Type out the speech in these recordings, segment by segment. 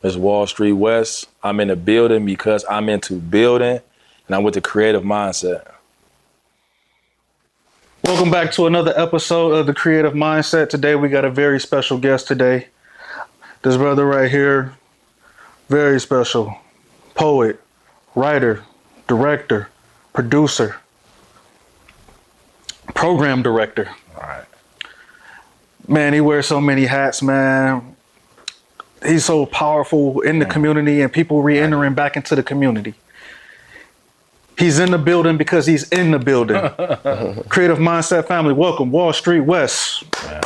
It's Wallstreet Wes. I'm in the building because I'm into building, and I'm with the creative mindset. Welcome back to another episode of the Creative Mindset. Today we got a very special guest today. This brother right here, very special. Poet, writer, director, producer, program director. All right. Man, he wears so many hats, man. He's so powerful in the community and people re-entering back into the community. He's in the building because he's in the building. Creative Mindset family, welcome, Wallstreet Wes. Yeah.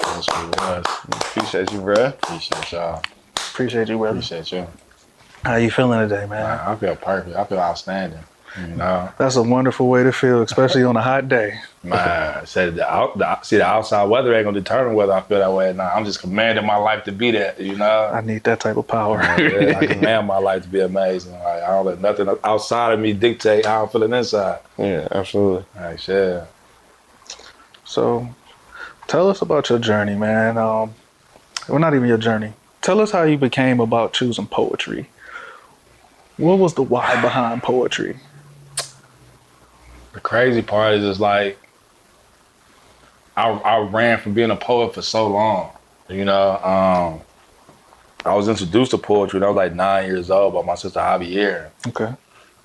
Wallstreet Wes. Appreciate you, bro. Appreciate y'all. Appreciate you, brother. Appreciate you. How you feeling today, man? I feel perfect. I feel outstanding. You know, That's a wonderful way to feel, especially on a hot day. man. Said the outside weather ain't gonna determine whether I feel that way or not. I'm just commanding my life to be that. You know. I need that type of power. Yeah, I command my life to be amazing. Like, I don't let nothing outside of me dictate how I'm feeling inside. Yeah, absolutely. Like, yeah. So, tell us about your journey, man. Well, not even your journey. Tell us how you became about choosing poetry. What was the why behind poetry? The crazy part is just like, I ran from being a poet for so long. You know, I was introduced to poetry when I was like 9 years old by my sister Javier. Okay.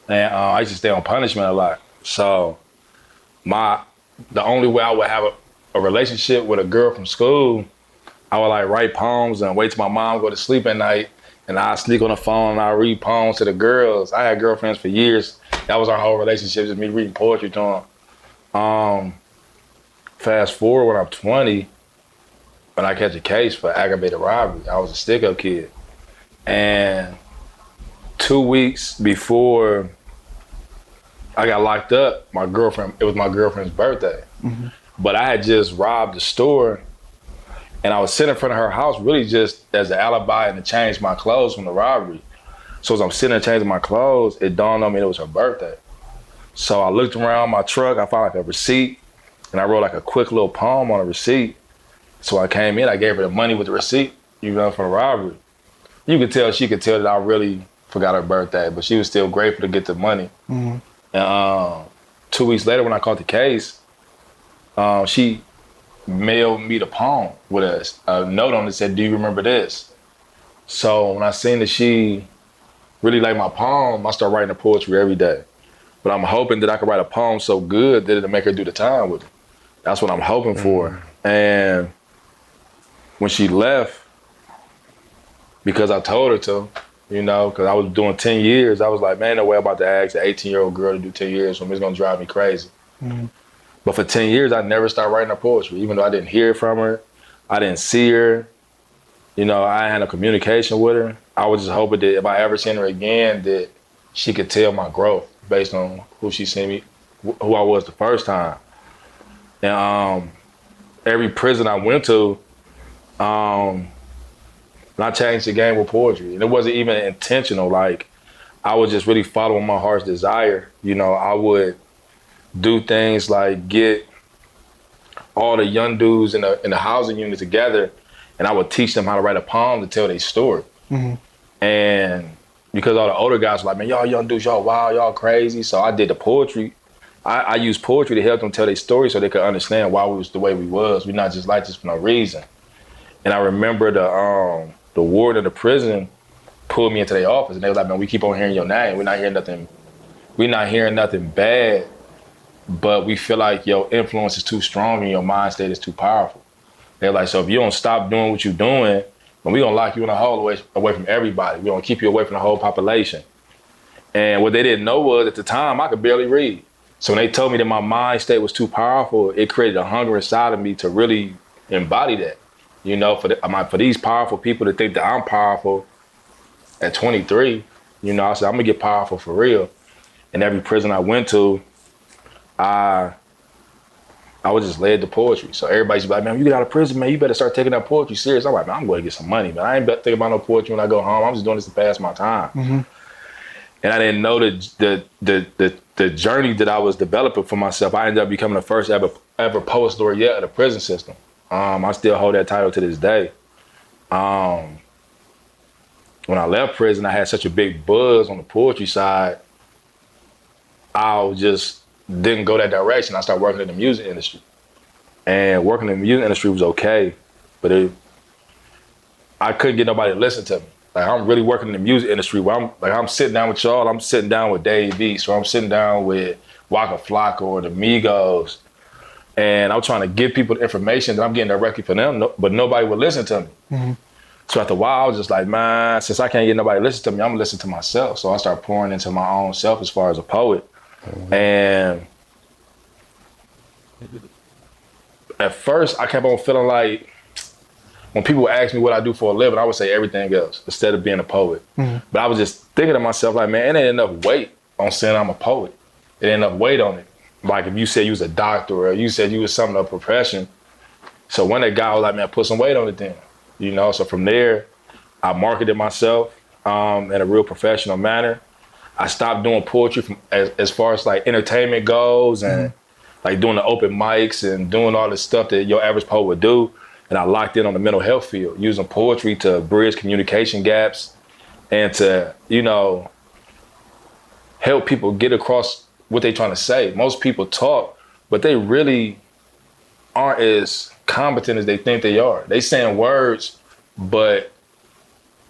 And I used to stay on punishment a lot. So the only way I would have a relationship with a girl from school, I would like write poems and wait till my mom go to sleep at night, and I'd sneak on the phone and I'd read poems to the girls. I had girlfriends for years. That was our whole relationship, just me reading poetry to them. Fast forward when I'm 20, when I catch a case for aggravated robbery. I was a stick-up kid. And 2 weeks before I got locked up, it was my girlfriend's birthday. Mm-hmm. But I had just robbed the store, and I was sitting in front of her house really just as an alibi and to change my clothes from the robbery. So as I'm sitting there changing my clothes, it dawned on me it was her birthday. So I looked around my truck, I found like a receipt, and I wrote like a quick little poem on a receipt. So I came in, I gave her the money with the receipt, you know, for the robbery. She could tell that I really forgot her birthday, but she was still grateful to get the money. Mm-hmm. And 2 weeks later when I caught the case, she mailed me the poem with a note on it that said, "Do you remember this?" So when I seen that she really liked my poem, I started writing the poetry every day. But I'm hoping that I could write a poem so good that it'll make her do the time with it. That's what I'm hoping for. And when she left, because I told her to, you know, because I was doing 10 years, I was like, man, no way I'm about to ask an 18-year-old girl to do 10 years for me. It's gonna drive me crazy. Mm-hmm. But for 10 years, I never started writing her poetry, even though I didn't hear from her, I didn't see her, you know, I had no communication with her. I was just hoping that if I ever seen her again, that she could tell my growth based on who she seen me, who I was the first time. And every prison I went to, I changed the game with poetry. And it wasn't even intentional. Like, I was just really following my heart's desire. You know, I would do things like get all the young dudes in the housing unit together, and I would teach them how to write a poem to tell their story. Mm-hmm. And because all the older guys were like, man, y'all young dudes, y'all wild, y'all crazy. So I did the poetry. I used poetry to help them tell their story so they could understand why we was the way we was. We're not just like this for no reason. And I remember the warden of the prison pulled me into their office, and they was like, man, we keep on hearing your name. We're not hearing nothing bad, but we feel like your influence is too strong and your mind state is too powerful. They're like, so if you don't stop doing what you're doing, then we're gonna lock you in a hole away from everybody. We're gonna keep you away from the whole population. And what they didn't know was at the time, I could barely read. So when they told me that my mind state was too powerful, it created a hunger inside of me to really embody that. You know, for these powerful people to think that I'm powerful at 23, you know, I said, I'm gonna get powerful for real. And every prison I went to, I was just led to poetry. So everybody's like, man, when you get out of prison, man, you better start taking that poetry serious. I'm like, man, I'm going to get some money, man. I ain't thinking about no poetry when I go home. I'm just doing this to pass my time. Mm-hmm. And I didn't know the journey that I was developing for myself. I ended up becoming the first ever poet laureate of the prison system. I still hold that title to this day. when I left prison, I had such a big buzz on the poetry side. I just didn't go that direction. I started working in the music industry. And working in the music industry was okay, but I couldn't get nobody to listen to me. Like, I'm really working in the music industry where I'm sitting down with y'all, I'm sitting down with Dave East, or I'm sitting down with Waka Flocka or the Migos, and I'm trying to give people the information that I'm getting directly from them, but nobody would listen to me. Mm-hmm. So after a while, I was just like, man, since I can't get nobody to listen to me, I'm gonna listen to myself. So I started pouring into my own self as far as a poet. Mm-hmm. And at first, I kept on feeling like, when people ask me what I do for a living, I would say everything else instead of being a poet. Mm-hmm. But I was just thinking to myself, like, man, it ain't enough weight on saying I'm a poet. It ain't enough weight on it. Like, if you said you was a doctor or you said you was something of a profession. So when that guy was like, man, put some weight on it then. You know, so from there, I marketed myself in a real professional manner. I stopped doing poetry from as far as like entertainment goes and like doing the open mics and doing all this stuff that your average poet would do. And I locked in on the mental health field, using poetry to bridge communication gaps and to, you know, help people get across what they're trying to say. Most people talk, but they really aren't as competent as they think they are. They saying words, but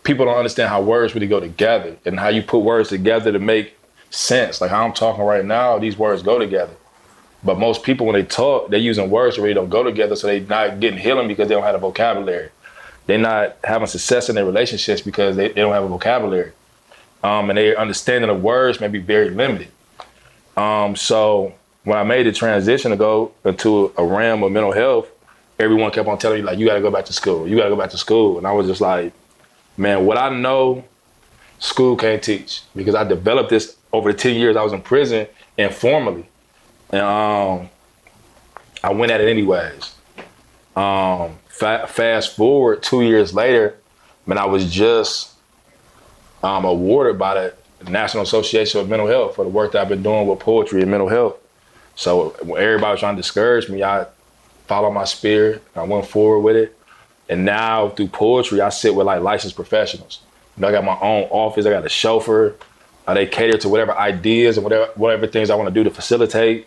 people don't understand how words really go together and how you put words together to make sense. Like how I'm talking right now, these words go together. But most people, when they talk, they're using words that really don't go together, so they're not getting healing because they don't have a vocabulary. They're not having success in their relationships because they don't have a vocabulary. And their understanding of words may be very limited. So when I made the transition to go into a realm of mental health, everyone kept on telling me, like, you gotta go back to school. You gotta go back to school. And I was just like, man, what I know, school can't teach. Because I developed this over the 10 years I was in prison informally. And I went at it anyways. Fast forward 2 years later, man, I was just awarded by the National Association of Mental Health for the work that I've been doing with poetry and mental health. So when everybody was trying to discourage me, I followed my spirit. I went forward with it. And now through poetry, I sit with like licensed professionals. You know, I got my own office. I got a chauffeur. They cater to whatever ideas and whatever things I want to do to facilitate.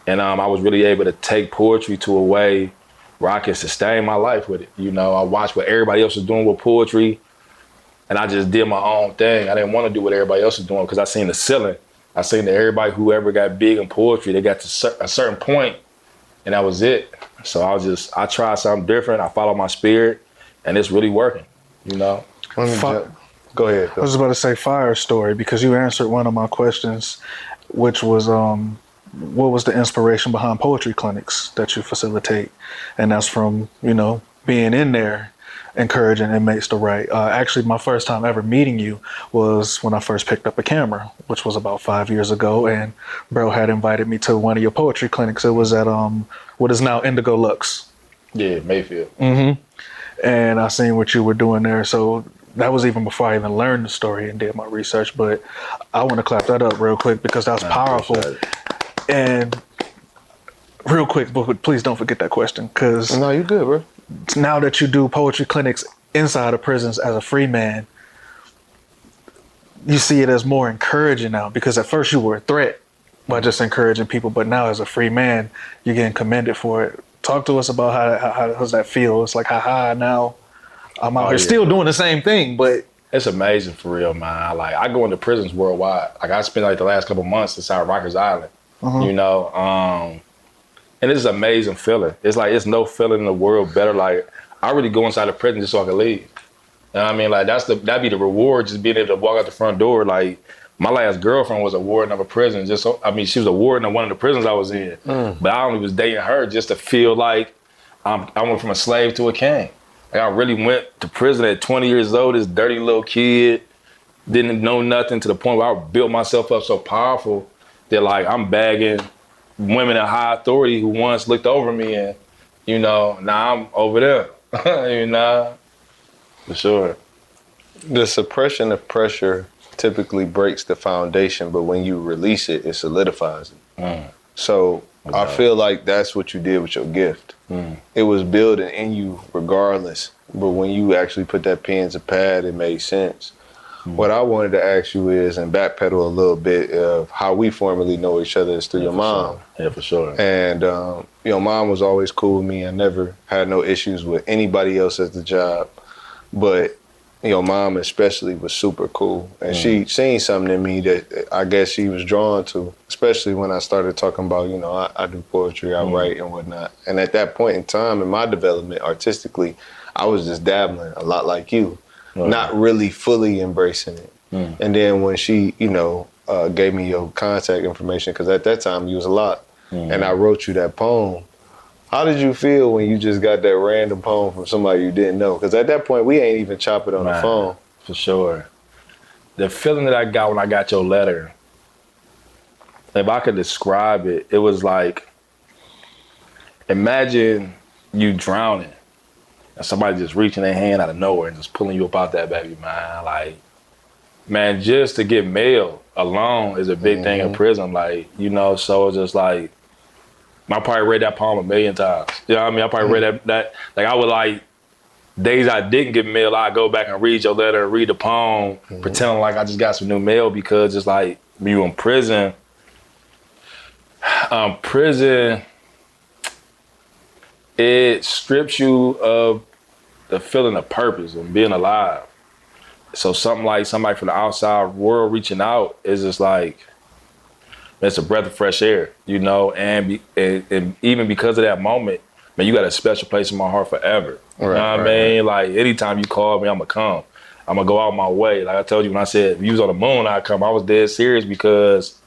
And I was really able to take poetry to a way where I can sustain my life with it. You know, I watched what everybody else was doing with poetry, and I just did my own thing. I didn't want to do what everybody else was doing because I seen the ceiling. I seen that everybody who ever got big in poetry, they got to a certain point, and that was it. So I tried something different. I followed my spirit, and it's really working, you know? Go ahead. I was about to say fire story because you answered one of my questions, which was what was the inspiration behind poetry clinics that you facilitate? And that's from, you know, being in there, encouraging inmates to write. Actually, my first time ever meeting you was when I first picked up a camera, which was about 5 years ago. And bro had invited me to one of your poetry clinics. It was at what is now Indigo Lux. Yeah, Mayfield. Mm-hmm. And I seen what you were doing there. So that was even before I even learned the story and did my research. But I want to clap that up real quick because that's powerful. And real quick, but please don't forget that question, because no, you good, bro. Now that you do poetry clinics inside of prisons as a free man, you see it as more encouraging now, because at first you were a threat by just encouraging people, but now as a free man, you're getting commended for it. Talk to us about how does that feel? It's like, haha, now I'm out here still doing the same thing, but it's amazing for real, man. Like, I go into prisons worldwide. Like, I spent like the last couple months inside Rikers Island. You know, and it's an amazing feeling. It's like, it's no feeling in the world better. Like, I really go inside the prison just so I can leave. You know what I mean? Like, that'd be the reward, just being able to walk out the front door. Like, my last girlfriend was a warden of a prison. She was a warden of one of the prisons I was in. But I only was dating her just to feel like I went from a slave to a king. Like, I really went to prison at 20 years old, this dirty little kid, didn't know nothing, to the point where I built myself up so powerful that, like, I'm bagging women in high authority who once looked over me, and, you know, now I'm over there. You know, for sure. The suppression of pressure typically breaks the foundation, but when you release it, it solidifies it. So I feel like that's what you did with your gift. It was building in you regardless, but when you actually put that pen to pad, it made sense. What I wanted to ask you is, and backpedal a little bit of how we formally know each other is through your mom. Sure. Yeah, for sure. And, mom was always cool with me. I never had no issues with anybody else at the job. But, mom especially was super cool. And she seen something in me that I guess she was drawn to, especially when I started talking about, I do poetry, I write and whatnot. And at that point in time in my development artistically, I was just dabbling a lot like you, not really fully embracing it. And then when she, gave me your contact information, because at that time you was a lot, and I wrote you that poem. How did you feel when you just got that random poem from somebody you didn't know? Because at that point, we ain't even chop it on the phone. For sure. The feeling that I got when I got your letter, if I could describe it, it was like, imagine you drowning and somebody just reaching their hand out of nowhere and just pulling you up out that baby, man. Like, man, just to get mail alone is a big thing in prison. Like, so it's just like, I probably read that poem a million times. You know what I mean? I probably read that. Like, I would like, days I didn't get mail, I'd go back and read your letter and read the poem, pretending like I just got some new mail, because it's like, when you in prison, it strips you of the feeling of purpose and being alive. So something like somebody from the outside world reaching out is just like, it's a breath of fresh air, and even because of that moment, man, you got a special place in my heart forever. You know what I mean? Like, anytime you call me, I'm gonna come. I'm gonna go out my way. Like I told you when I said, if you was on the moon, I'd come. I was dead serious because,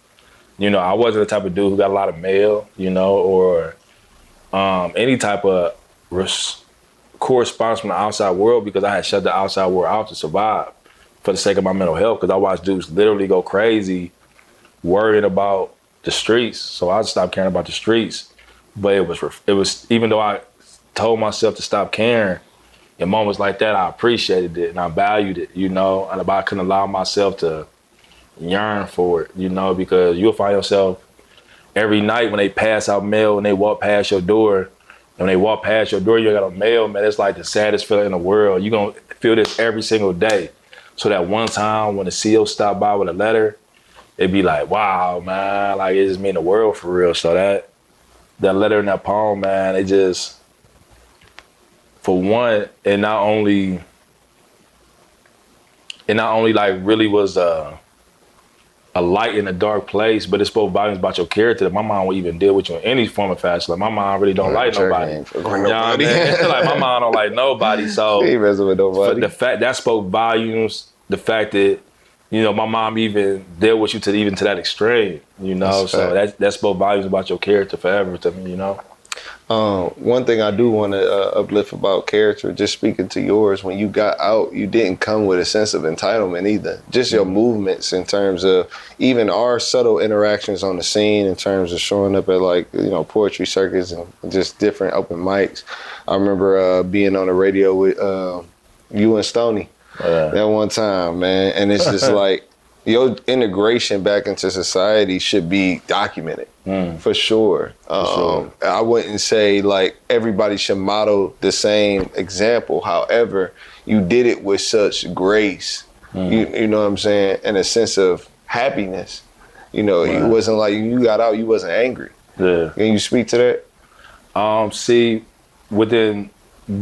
I wasn't the type of dude who got a lot of mail, or any type of correspondence from the outside world, because I had shut the outside world out to survive for the sake of my mental health, because I watched dudes literally go crazy worried about the streets. So I stopped caring about the streets. But it was even though I told myself to stop caring, in moments like that, I appreciated it and I valued it, and I couldn't allow myself to yearn for it, because you'll find yourself every night when they pass out mail and they walk past your door, and when they walk past your door, you got a mail, man, it's like the saddest feeling in the world. You're going to feel this every single day. So that one time when the CO stopped by with a letter, it'd be like, wow, man, like, it just mean the world for real. So that letter in that poem, man, it just, for one, it not only like really was a light in a dark place, but it spoke volumes about your character that my mom would even deal with you in any form of fashion. Like, my mom really don't like nobody. You know what I mean? Like, my mom don't like nobody. So she ain't messing with nobody. The fact that spoke volumes, the fact that, my mom even dealt with you to that extreme, so that spoke volumes about your character forever to me, One thing I do want to uplift about character, just speaking to yours, when you got out, you didn't come with a sense of entitlement either. Just your movements in terms of even our subtle interactions on the scene, in terms of showing up at poetry circuits and just different open mics. I remember being on the radio with you and Stoney. That one time, man, and it's just like, your integration back into society should be documented for sure. I wouldn't say like everybody should model the same example. However, you did it with such grace. You know what I'm saying, and a sense of happiness. It wasn't like you got out, you wasn't angry. Yeah. Can you speak to that? See, within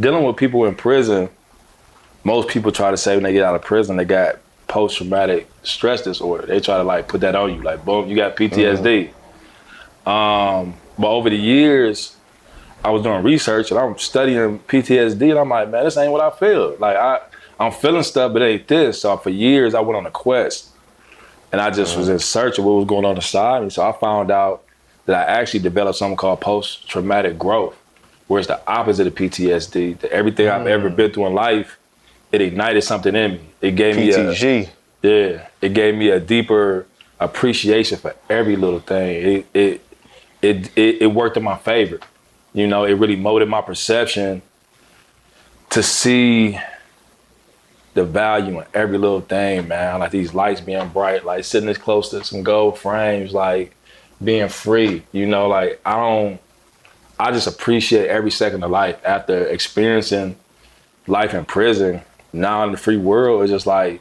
dealing with people in prison, most people try to say when they get out of prison, they got post-traumatic stress disorder. They try to like put that on you, like, boom, you got PTSD. But over the years, I was doing research and I'm studying PTSD, and I'm like, man, this ain't what I feel. Like, I'm feeling stuff, but it ain't this. So for years, I went on a quest, and I just was in search of what was going on inside me. So I found out that I actually developed something called post-traumatic growth, where it's the opposite of PTSD. That everything I've ever been through in life, it ignited something in me. It gave PTG. It gave me a deeper appreciation for every little thing. It worked in my favor. It really molded my perception to see the value in every little thing, man. Like these lights being bright, like sitting this close to some gold frames, like being free. Like I just appreciate every second of life after experiencing life in prison. Now in the free world, it's just like,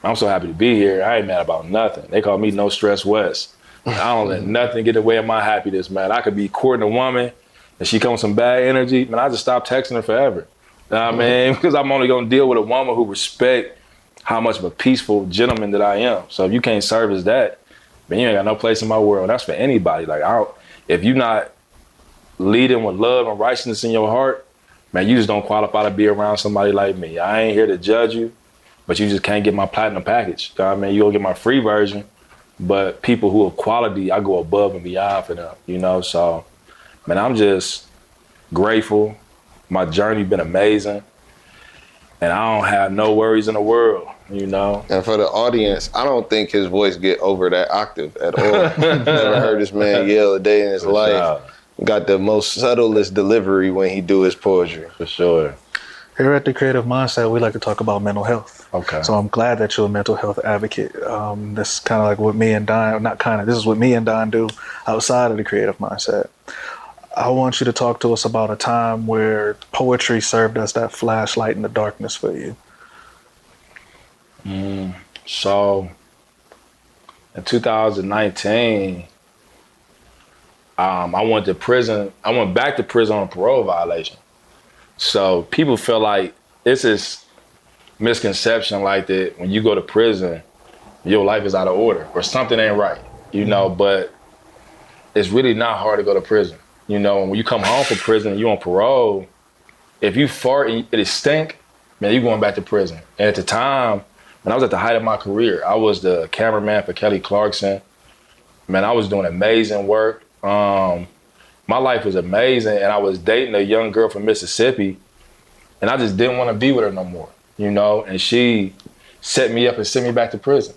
I'm so happy to be here. I ain't mad about nothing. They call me No Stress Wes. I don't let nothing get in the way of my happiness, man. I could be courting a woman and she comes with some bad energy, man, I just stop texting her forever. You know what I mean? Because I'm only gonna deal with a woman who respect how much of a peaceful gentleman that I am. So if you can't service that, man, you ain't got no place in my world. That's for anybody. Like, if you're not leading with love and righteousness in your heart, man, you just don't qualify to be around somebody like me. I ain't here to judge you, but you just can't get my platinum package. You know what I mean? You'll get my free version, but people who are quality, I go above and beyond for them, you know? So, man, I'm just grateful. My journey been amazing, and I don't have no worries in the world, you know? And for the audience, I don't think his voice get over that octave at all. Never heard this man yell a day in his life. Got the most subtlest delivery when he do his poetry. For sure. Here at the Creative Mindset, we like to talk about mental health. Okay. So I'm glad that you're a mental health advocate. That's kind of like what me and Don, not kind of, this is what me and Don do outside of the Creative Mindset. I want you to talk to us about a time where poetry served as that flashlight in the darkness for you. So in 2019, I went to prison. I went back to prison on a parole violation. So people feel like it's this misconception like that when you go to prison, your life is out of order or something ain't right, you know, but it's really not hard to go to prison. You know, when you come home from prison and you on parole, if you fart and it stink, man, you going back to prison. And at the time, when I was at the height of my career, I was the cameraman for Kelly Clarkson. Man, I was doing amazing work. My life was amazing, and I was dating a young girl from Mississippi, and I just didn't want to be with her no more, you know? And she set me up and sent me back to prison.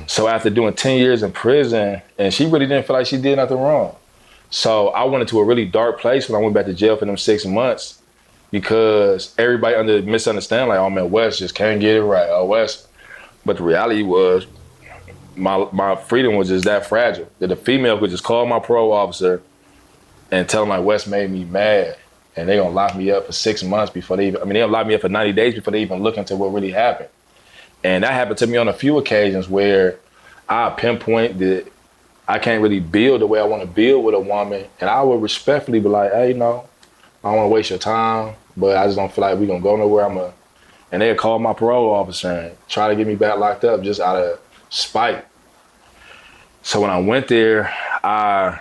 So after doing 10 years in prison, and she really didn't feel like she did nothing wrong. So I went into a really dark place when I went back to jail for them 6 months because everybody under misunderstand, like, oh man, Wes just can't get it right, oh Wes. But the reality was my freedom was just that fragile that a female could just call my parole officer and tell them like Wes made me mad and they gonna lock me up for 6 months before they even, they'll lock me up for 90 days before they even look into what really happened. And that happened to me on a few occasions where I pinpoint that I can't really build the way I want to build with a woman, and I would respectfully be like, hey, you know, I don't want to waste your time, but I just don't feel like we're going to go nowhere. And they'd call my parole officer and try to get me back locked up just out of spite. So when I went there, I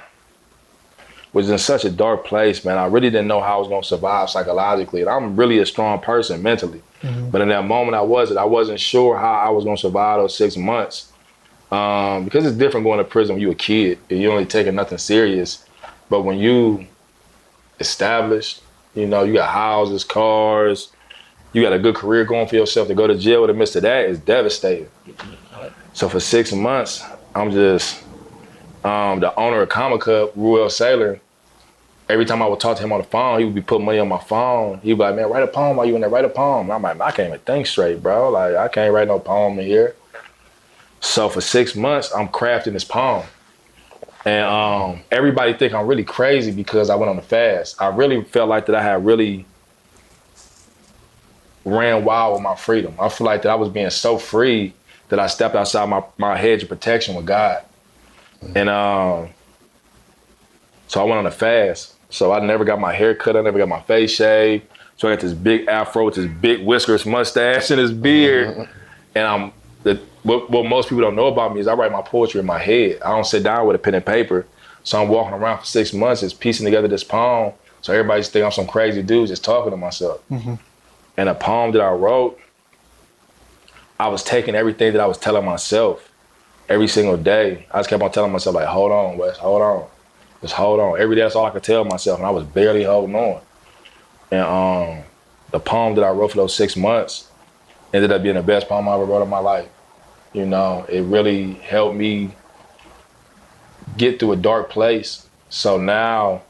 was in such a dark place, man. I really didn't know how I was going to survive psychologically. And I'm really a strong person mentally. But in that moment I wasn't sure how I was going to survive those 6 months. Because it's different going to prison when you're a kid and you only taking nothing serious. But when you established, you know, you got houses, cars, you got a good career going for yourself, to go to jail in the midst of that is devastating. So for 6 months, I'm just the owner of Comic Cup, Ruel Saylor. Every time I would talk to him on the phone, he would be putting money on my phone. He'd be like, man, write a poem while you in there, write a poem. And I'm like, I can't even think straight, bro. Like, I can't write no poem in here. So for 6 months, I'm crafting this poem. And everybody think I'm really crazy because I went on a fast. I really felt like that I had really ran wild with my freedom. I feel like that I was being so free that I stepped outside my hedge of protection with God. And so I went on a fast. So I never got my hair cut, I never got my face shaved. So I got this big afro with this big whiskers, mustache, and this beard. And what most people don't know about me is I write my poetry in my head. I don't sit down with a pen and paper. So I'm walking around for 6 months just piecing together this poem. So everybody just think I'm some crazy dude just talking to myself. And a poem that I wrote, I was taking everything that I was telling myself every single day. I just kept on telling myself like, hold on, Wes, hold on. Just hold on. Every day that's all I could tell myself, and I was barely holding on. And the poem that I wrote for those 6 months ended up being the best poem I ever wrote in my life. You know, it really helped me get through a dark place. So now,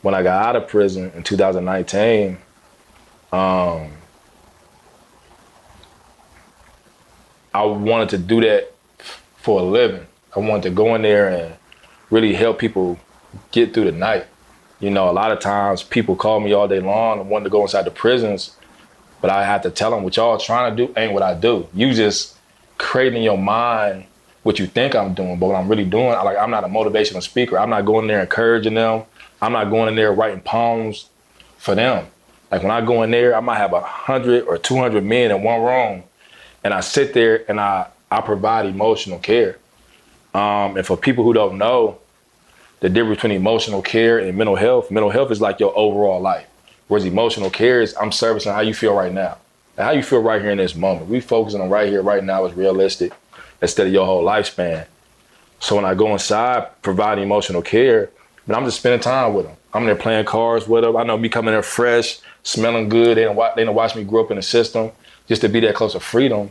when I got out of prison in 2019, I wanted to do that for a living. I wanted to go in there and really help people get through the night. You know, a lot of times people call me all day long and wanted to go inside the prisons, but I have to tell them what y'all trying to do ain't what I do. You just creating in your mind what you think I'm doing, but what I'm really doing, I'm not a motivational speaker. I'm not going there encouraging them. I'm not going in there writing poems for them. Like when I go in there, I might have 100 or 200 men in one room, and I sit there and I provide emotional care. And for people who don't know the difference between emotional care and mental health is like your overall life. Whereas emotional care is I'm servicing how you feel right now. And how you feel right here in this moment. We focusing on right here, right now is realistic instead of your whole lifespan. So when I go inside providing emotional care, but I'm just spending time with them. I'm there playing cards with them. I know me coming there fresh, smelling good. They don't watch me grow up in the system. Just to be that close to freedom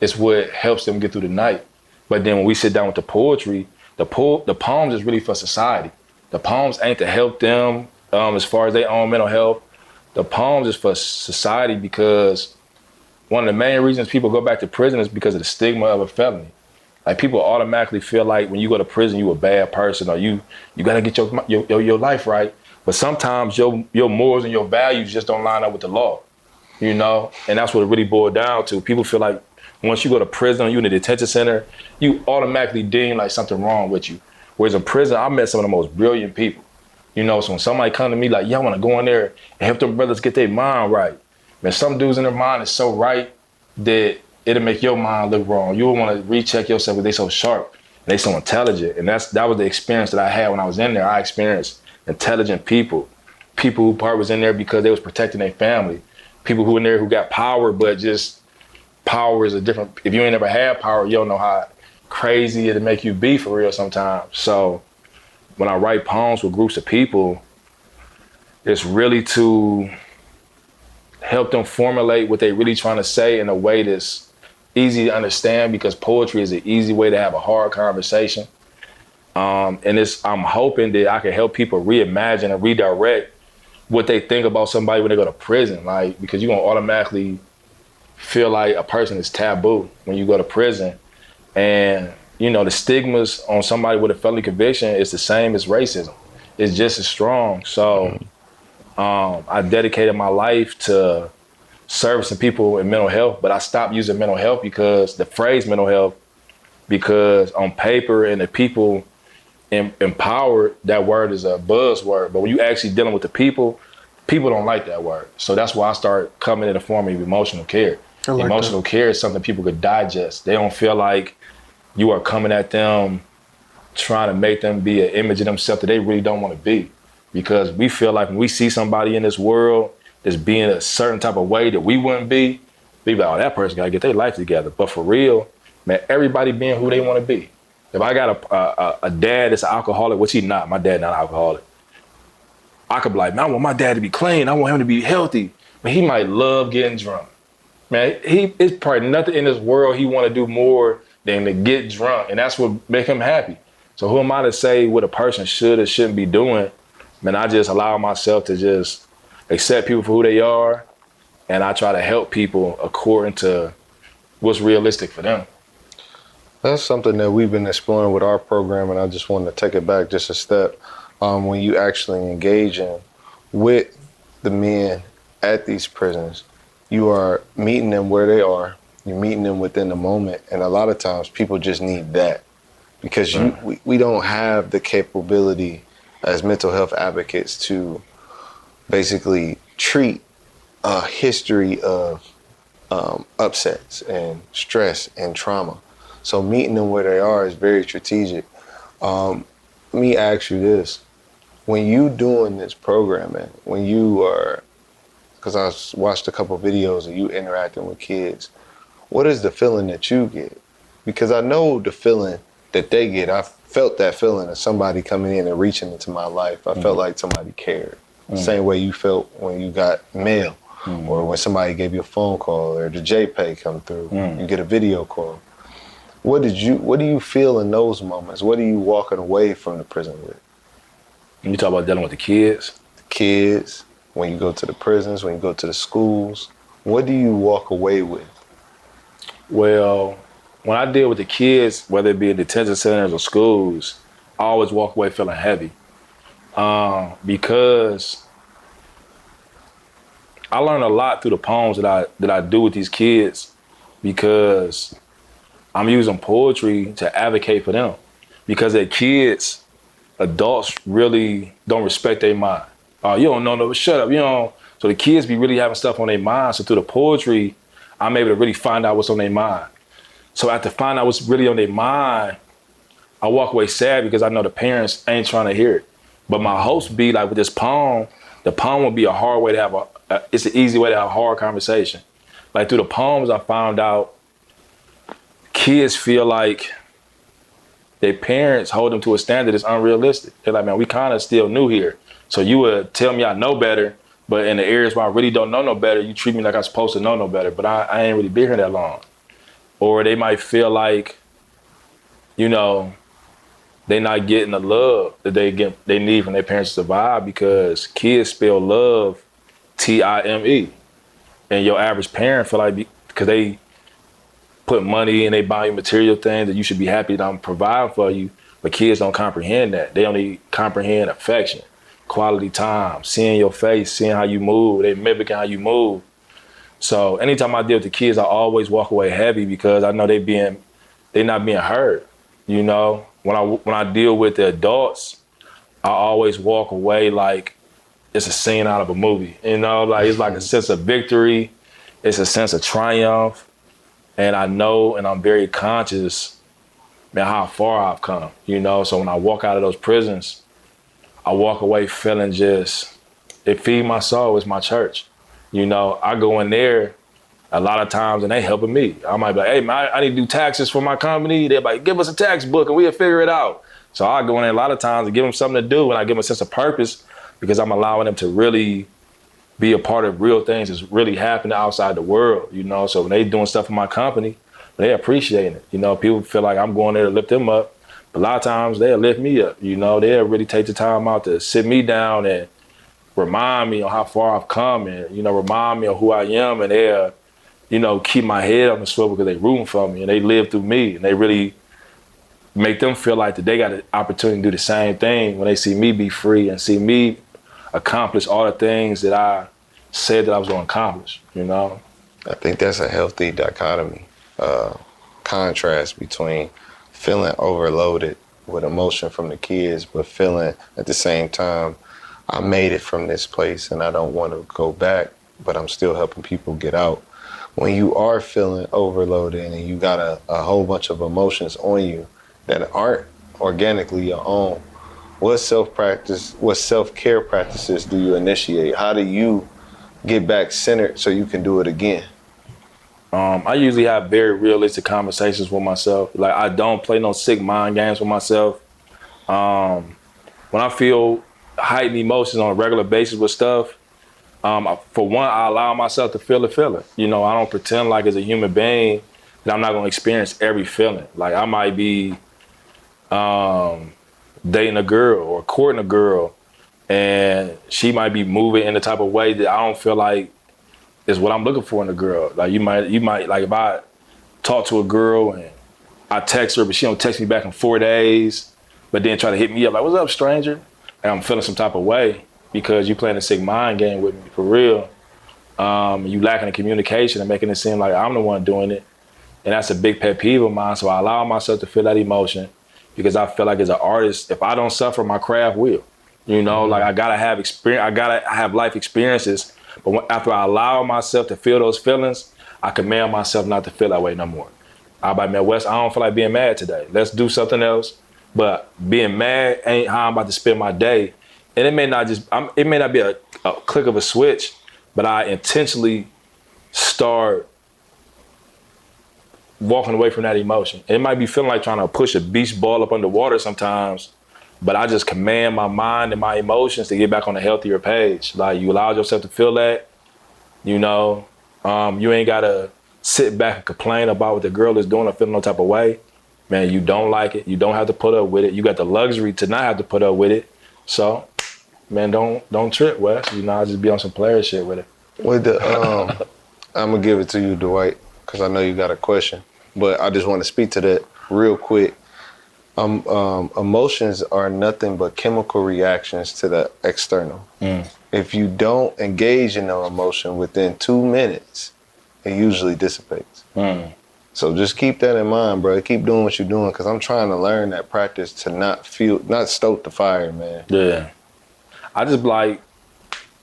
is what helps them get through the night. But then when we sit down with the poetry, the poems is really for society. The poems ain't to help them as far as their own mental health. The poems is for society because one of the main reasons people go back to prison is because of the stigma of a felony. Like people automatically feel like when you go to prison, you a bad person or you gotta get your life right. But sometimes your morals and your values just don't line up with the law, you know? And that's what it really boiled down to. People feel like once you go to prison, you in a detention center, you automatically deem like something wrong with you. Whereas in prison, I met some of the most brilliant people. You know, so when somebody come to me like, yeah, I wanna go in there and help them brothers get their mind right. Man, some dudes in their mind is so right that it'll make your mind look wrong. You will want to recheck yourself because they so sharp and they so intelligent. And that was the experience that I had when I was in there. I experienced intelligent people who part was in there because they was protecting their family, people who in there who got power, but just power is a different, if you ain't never had power, you don't know how crazy it'll make you be for real sometimes. So when I write poems with groups of people, it's really to help them formulate what they really trying to say in a way that's easy to understand because poetry is an easy way to have a hard conversation. And I'm hoping that I can help people reimagine and redirect what they think about somebody when they go to prison. Like, because you're gonna automatically feel like a person is taboo when you go to prison. And, you know, the stigmas on somebody with a felony conviction is the same as racism. It's just as strong. So I dedicated my life to servicing people in mental health, but I stopped using mental health because the phrase mental health, because on paper and the people empowered, that word is a buzzword. But when you actually dealing with the people don't like that word. So that's why I start coming in the form of emotional care. Like emotional care is something people could digest. They don't feel like you are coming at them trying to make them be an image of themselves that they really don't want to be. Because we feel like when we see somebody in this world that's being a certain type of way that we wouldn't be, we be like, oh, that person gotta get their life together. But for real, man, everybody being who they want to be. If I got a dad that's an alcoholic, which he's not, my dad not an alcoholic, I could be like, man, I want my dad to be clean. I want him to be healthy. But he might love getting drunk. Man, it's probably nothing in this world he want to do more than to get drunk. And that's what make him happy. So who am I to say what a person should or shouldn't be doing? Man, I just allow myself to just accept people for who they are, and I try to help people according to what's realistic for them. That's something that we've been exploring with our program, and I just wanted to take it back just a step. When you actually engage in with the men at these prisons, you are meeting them where they are. You're meeting them within the moment, and a lot of times people just need that because we don't have the capability as mental health advocates to basically treat a history of upsets and stress and trauma. So meeting them where they are is very strategic. Let me ask you this. When you doing this programming, when you are, because I watched a couple of videos of you interacting with kids, what is the feeling that you get? Because I know the feeling that they get. I felt that feeling of somebody coming in and reaching into my life. I felt like somebody cared. The same way you felt when you got mail or when somebody gave you a phone call or the JPay come through, you get a video call. What do you feel in those moments? What are you walking away from the prison with? You talk about dealing with the kids? The kids, when you go to the prisons, when you go to the schools, what do you walk away with? Well, when I deal with the kids, whether it be in detention centers or schools, I always walk away feeling heavy. Because I learned a lot through the poems that I do with these kids, because I'm using poetry to advocate for them because they're kids. Adults really don't respect their mind. Oh, you don't know, no, shut up, you know. So the kids be really having stuff on their mind. So through the poetry, I'm able to really find out what's on their mind. So after finding out what's really on their mind, I walk away sad because I know the parents ain't trying to hear it. But my hopes be like with this poem, the poem would be a hard way to have it's an easy way to have a hard conversation. Like through the poems, I found out kids feel like their parents hold them to a standard that's unrealistic. They're like, man, we kind of still new here. So you would tell me I know better, but in the areas where I really don't know no better, you treat me like I'm supposed to know no better, but I ain't really been here that long. Or they might feel like, you know, they not getting the love that they need from their parents to survive because kids spell love Time. And your average parent feel like because they put money and they buy you material things that you should be happy that I'm providing for you, but kids don't comprehend that. They only comprehend affection, quality time, seeing your face, seeing how you move, they mimicking how you move. So anytime I deal with the kids, I always walk away heavy because I know they not being heard. You know, when I deal with the adults, I always walk away like it's a scene out of a movie. You know, like it's like a sense of victory, it's a sense of triumph. And I know and I'm very conscious, man, how far I've come, you know? So when I walk out of those prisons, I walk away feeling just, it feeds my soul, it's my church. You know, I go in there a lot of times and they helping me. I might be like, hey man, I need to do taxes for my company. They're like, give us a tax book and we'll figure it out. So I go in there a lot of times and give them something to do and I give them a sense of purpose because I'm allowing them to really be a part of real things that's really happening outside the world, you know? So when they doing stuff for my company, they appreciating it. You know, people feel like I'm going there to lift them up, but a lot of times they'll lift me up, you know? They'll really take the time out to sit me down and remind me of how far I've come and, you know, remind me of who I am and they'll, you know, keep my head on the swivel because they rooting for me and they live through me and they really make them feel like that they got an opportunity to do the same thing when they see me be free and see me accomplish all the things that I said that I was going to accomplish, you know? I think that's a healthy dichotomy, contrast between feeling overloaded with emotion from the kids, but feeling at the same time, I made it from this place and I don't want to go back, but I'm still helping people get out. When you are feeling overloaded and you got a whole bunch of emotions on you that aren't organically your own, what self-care practices do you initiate? How do you get back centered so you can do it again? I usually have very realistic conversations with myself. Like I don't play no sick mind games with myself. When I feel heightened emotions on a regular basis with stuff, for one, I allow myself to feel the feeling. You know, I don't pretend like as a human being that I'm not gonna experience every feeling. Like I might be dating a girl or courting a girl and she might be moving in the type of way that I don't feel like is what I'm looking for in a girl. Like you might like if I talk to a girl and I text her, but she don't text me back in 4 days, but then try to hit me up like, what's up, stranger? And I'm feeling some type of way because you playing a sick mind game with me for real. You lacking in communication and making it seem like I'm the one doing it. And that's a big pet peeve of mine. So I allow myself to feel that emotion because I feel like as an artist, if I don't suffer, my craft will. You know, like I gotta have experience, I gotta have life experiences. But after I allow myself to feel those feelings, I command myself not to feel that way no more. I'm like, man, Wes, I don't feel like being mad today. Let's do something else. But being mad ain't how I'm about to spend my day. And it may not be a click of a switch, but I intentionally start walking away from that emotion. It might be feeling like trying to push a beach ball up underwater sometimes, but I just command my mind and my emotions to get back on a healthier page. Like you allow yourself to feel that, you know, you ain't gotta sit back and complain about what the girl is doing or feeling no type of way. Man, you don't like it. You don't have to put up with it. You got the luxury to not have to put up with it. So, man, don't trip, Wes. You know, I just be on some player shit with it. With the, I'm gonna give it to you, Dwight, because I know you got a question, but I just want to speak to that real quick. Emotions are nothing but chemical reactions to the external. If you don't engage in the emotion within 2 minutes, it usually dissipates. So just keep that in mind, bro. Keep doing what you're doing, because I'm trying to learn that practice to not stoke the fire, man. Yeah. I just like,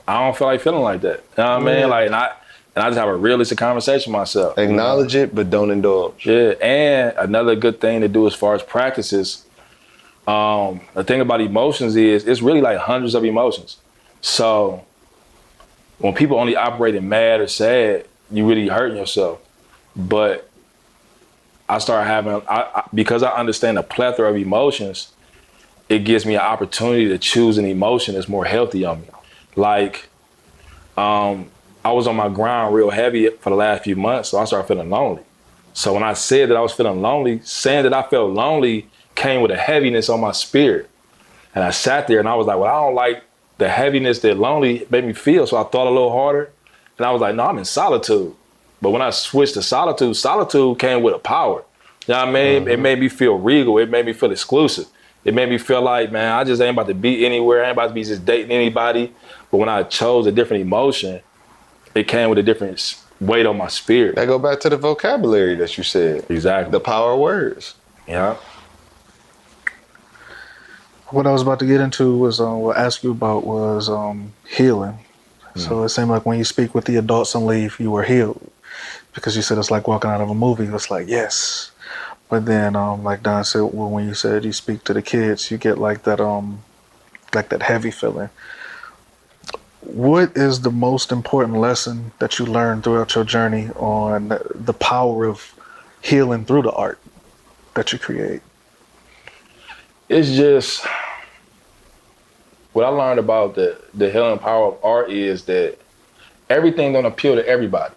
I don't feel like feeling like that. You know what I mean? Like, and I just have a realistic conversation with myself. Acknowledge it, but don't indulge. Yeah, and another good thing to do as far as practices, the thing about emotions is it's really like hundreds of emotions. So when people only operate in mad or sad, you really hurting yourself. But I start having, because I understand the plethora of emotions, it gives me an opportunity to choose an emotion that's more healthy on me. Like, I was on my grind real heavy for the last few months, so I started feeling lonely. So when I said that I was feeling lonely, saying that I felt lonely came with a heaviness on my spirit. And I sat there and I was like, well, I don't like the heaviness that lonely made me feel. So I thought a little harder. And I was like, no, I'm in solitude. But when I switched to solitude, solitude came with a power. You know what I mean? Mm-hmm. It made me feel regal. It made me feel exclusive. It made me feel like, man, I just ain't about to be anywhere. I ain't about to be just dating anybody. But when I chose a different emotion, it came with a different weight on my spirit. That go back to the vocabulary that you said. Exactly. The power of words. Yeah. What I was about to get into was what I asked you about was healing. So it seemed like when you speak with the adults and leave, you were healed, because you said it's like walking out of a movie. It's like, yes. But then, like Don said, well, when you said you speak to the kids, you get like that heavy feeling. What is the most important lesson that you learned throughout your journey on the power of healing through the art that you create? It's just, what I learned about the healing power of art is that everything don't appeal to everybody.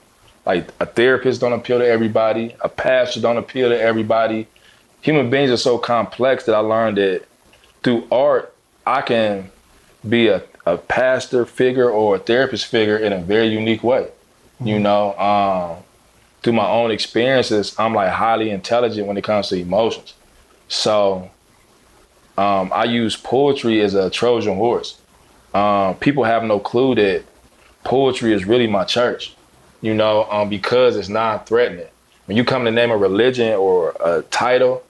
Like, a therapist don't appeal to everybody. A pastor don't appeal to everybody. Human beings are so complex that I learned that through art, I can be a pastor figure or a therapist figure in a very unique way. Mm-hmm. You know, through my own experiences, I'm like highly intelligent when it comes to emotions. So I use poetry as a Trojan horse. People have no clue that poetry is really my church, you know, because it's non-threatening. When you come to name a religion or a title,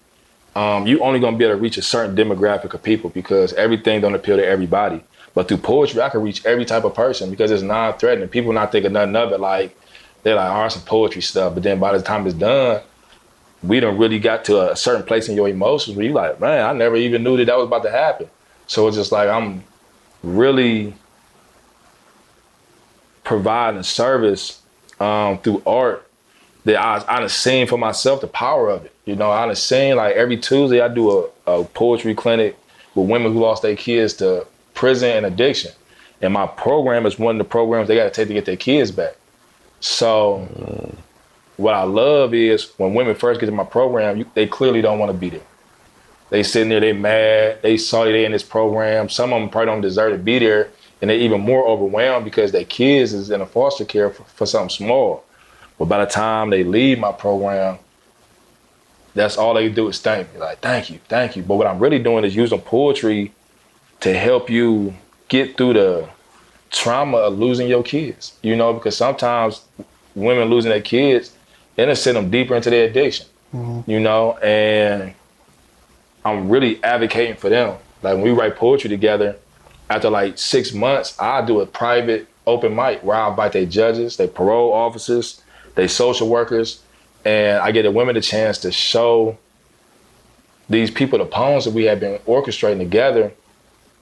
you only gonna be able to reach a certain demographic of people, because everything don't appeal to everybody. But through poetry, I can reach every type of person because it's non-threatening. People not thinking nothing of it. Like, they're like, oh, some poetry stuff. But then by the time it's done, we done really got to a certain place in your emotions where you like, man, I never even knew that was about to happen. So it's just like, I'm really providing service through art that I done seen for myself the power of it. You know, I done seen, like, every Tuesday I do a poetry clinic with women who lost their kids to prison and addiction. And my program is one of the programs they got to take to get their kids back. So what I love is when women first get to my program, they clearly don't want to be there. They sitting there, they mad, they sorry they in this program. Some of them probably don't deserve to be there. And they're even more overwhelmed because their kids is in a foster care for something small. But by the time they leave my program, that's all they do is thank me. Like, thank you, thank you. But what I'm really doing is using poetry to help you get through the trauma of losing your kids. You know, because sometimes women losing their kids, it'll send them deeper into their addiction. Mm-hmm. You know, and I'm really advocating for them. Like, when we write poetry together, after like 6 months, I do a private open mic where I invite their judges, their parole officers, their social workers, and I get the women a chance to show these people the poems that we have been orchestrating together,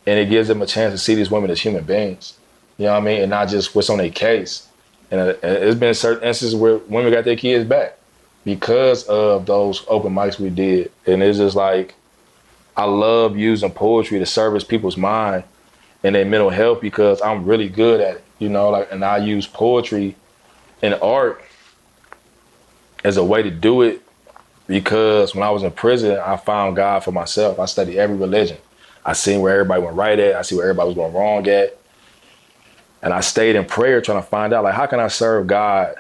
and it gives them a chance to see these women as human beings. You know what I mean? And not just what's on their case. And it's been certain instances where women got their kids back because of those open mics we did. And it's just like, I love using poetry to service people's mind and their mental health because I'm really good at it, you know, like, and I use poetry and art as a way to do it because when I was in prison, I found God for myself. I studied every religion. I seen where everybody went right at. I see where everybody was going wrong at. And I stayed in prayer trying to find out, like, how can I serve God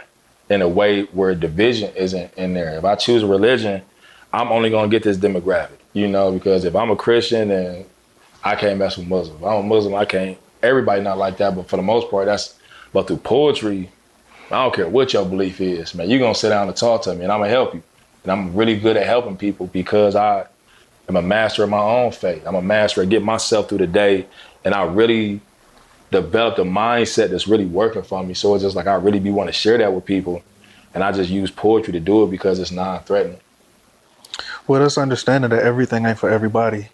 in a way where division isn't in there? If I choose a religion, I'm only going to get this demographic, you know, because if I'm a Christian, then I can't mess with Muslims. If I'm a Muslim, I can't. Everybody not like that, but for the most part, but through poetry, I don't care what your belief is, man. You're going to sit down and talk to me, and I'm going to help you. And I'm really good at helping people because I am a master of my own fate. I'm a master at getting myself through the day. And I really developed a mindset that's really working for me. So it's just like I really be want to share that with people. And I just use poetry to do it because it's non-threatening. Well, that's understanding that everything ain't for everybody.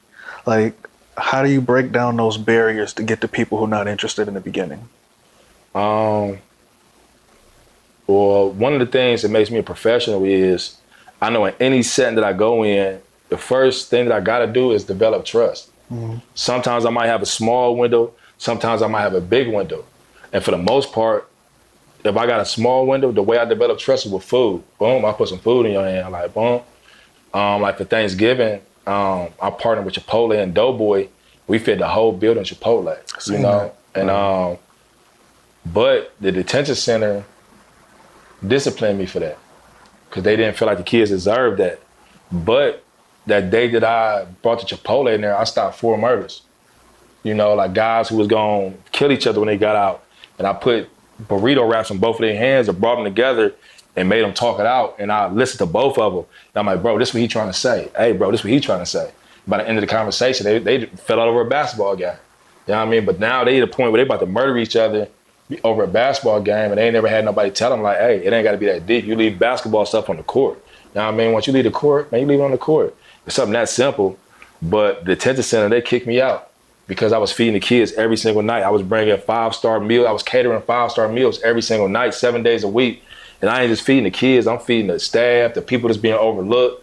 Like, how do you break down those barriers to get to people who are not interested in the beginning? Well, one of the things that makes me a professional is I know in any setting that I go in, the first thing that I got to do is develop trust. Mm-hmm. Sometimes I might have a small window. Sometimes I might have a big window. And for the most part, if I got a small window, the way I develop trust is with food. Boom, I put some food in your hand. Like, boom. Like for Thanksgiving, I partnered with Chipotle and Doughboy. We fed the whole building Chipotle, you know? That. And but the detention center disciplined me for that because they didn't feel like the kids deserved that. But that day that I brought the Chipotle in there, I stopped 4 murders. You know, like guys who was gonna kill each other when they got out. And I put burrito wraps on both of their hands and brought them together and made them talk it out. And I listened to both of them. And I'm like, bro, this is what he trying to say. Hey, bro, this is what he trying to say. By the end of the conversation, they fell out over a basketball game. You know what I mean? But now they at a point where they about to murder each other over a basketball game, and they ain't never had nobody tell them like, hey, it ain't got to be that deep. You leave basketball stuff on the court. You know what I mean? Once you leave the court, man, you leave it on the court. It's something that simple. But the detention center, they kicked me out because I was feeding the kids every single night. I was bringing 5-star meals. I was catering 5-star meals every single night, 7 days a week. And I ain't just feeding the kids. I'm feeding the staff, the people that's being overlooked.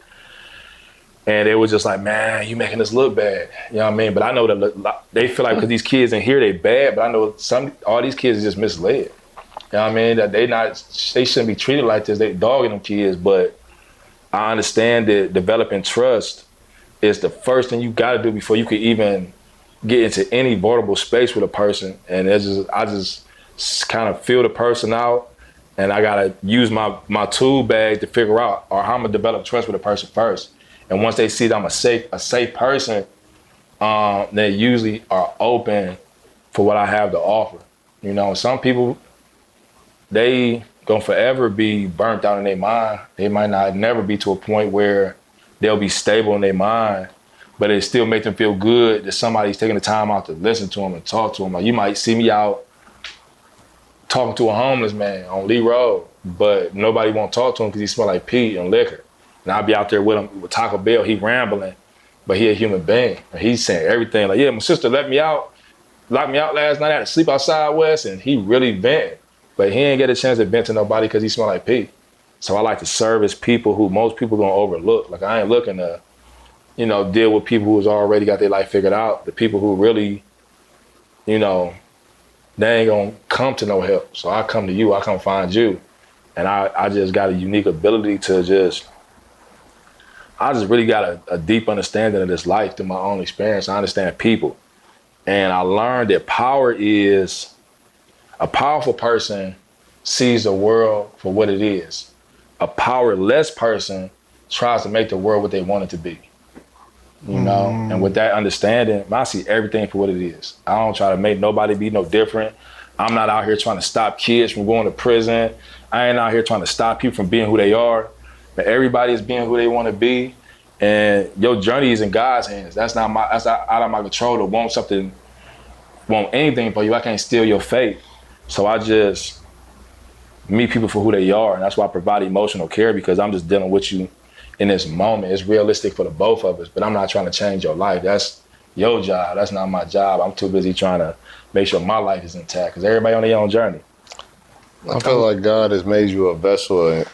And it was just like, man, you making us look bad. You know what I mean? But I know that they feel like because these kids in here, they bad. But I know all these kids are just misled. You know what I mean? That they shouldn't be treated like this. They dogging them kids. But I understand that developing trust is the first thing you got to do before you could even get into any vulnerable space with a person. And I just kind of feel the person out. And I got to use my tool bag to figure out how I'm going to develop trust with a person first. And once they see that I'm a safe person, they usually are open for what I have to offer. You know, some people, they gonna forever be burnt out in their mind. They might not never be to a point where they'll be stable in their mind, but it still make them feel good that somebody's taking the time out to listen to them and talk to them. Like you might see me out talking to a homeless man on Lee Road, but nobody won't talk to him because he smell like pee and liquor. And I'll be out there with him with Taco Bell, he rambling, but he a human being. And he's saying everything like, yeah, my sister locked me out last night. I had to sleep outside West, and he really vented. But he ain't get a chance to vent to nobody because he smell like pee. So I like to service people who most people gonna overlook. Like I ain't looking to, you know, deal with people who's already got their life figured out. The people who really, you know, they ain't gonna come to no help. So I come to you, I come find you. And I just got a unique ability to I just really got a deep understanding of this life through my own experience. I understand people. And I learned that power is, a powerful person sees the world for what it is. A powerless person tries to make the world what they want it to be. You know? And with that understanding, I see everything for what it is. I don't try to make nobody be no different. I'm not out here trying to stop kids from going to prison. I ain't out here trying to stop people from being who they are. But everybody is being who they want to be, and your journey is in God's hands. That's out of my control to want anything for you. I can't steal your faith. So I just meet people for who they are, and that's why I provide emotional care, because I'm just dealing with you in this moment. It's realistic for the both of us, but I'm not trying to change your life. That's your job. That's not my job. I'm too busy trying to make sure my life is intact, because everybody on their own journey. I feel like God has made you a vessel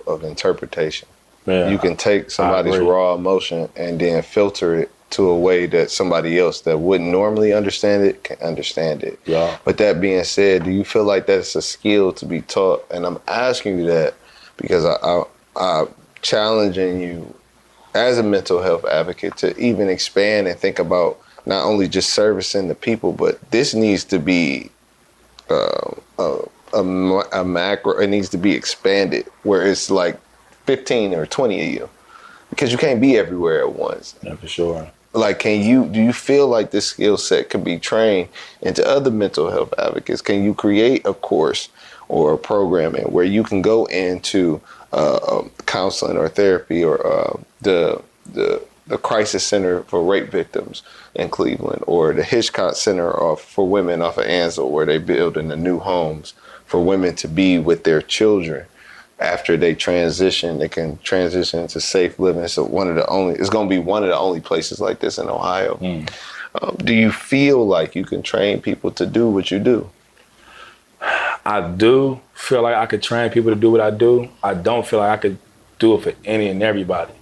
of interpretation. Yeah, you can take somebody's raw emotion and then filter it to a way that somebody else that wouldn't normally understand it can understand it. Yeah. But that being said, do you feel like that's a skill to be taught? And I'm asking you that because I'm challenging you as a mental health advocate to even expand and think about not only just servicing the people, but this needs to be a macro. It needs to be expanded where it's like 15 or 20 of you, because you can't be everywhere at once. Yeah, for sure. Like, do you feel like this skill set could be trained into other mental health advocates? Can you create a course or programming where you can go into counseling or therapy or the crisis center for rape victims in Cleveland, or the Hitchcock Center for women off of Ansel, where they building the new homes for women to be with their children after they transition. They can transition into safe living. So it's going to be one of the only places like this in Ohio. Do you feel like you can train people to do what you do? I do feel like I could train people to do what I do. I don't feel like I could do it for any and everybody,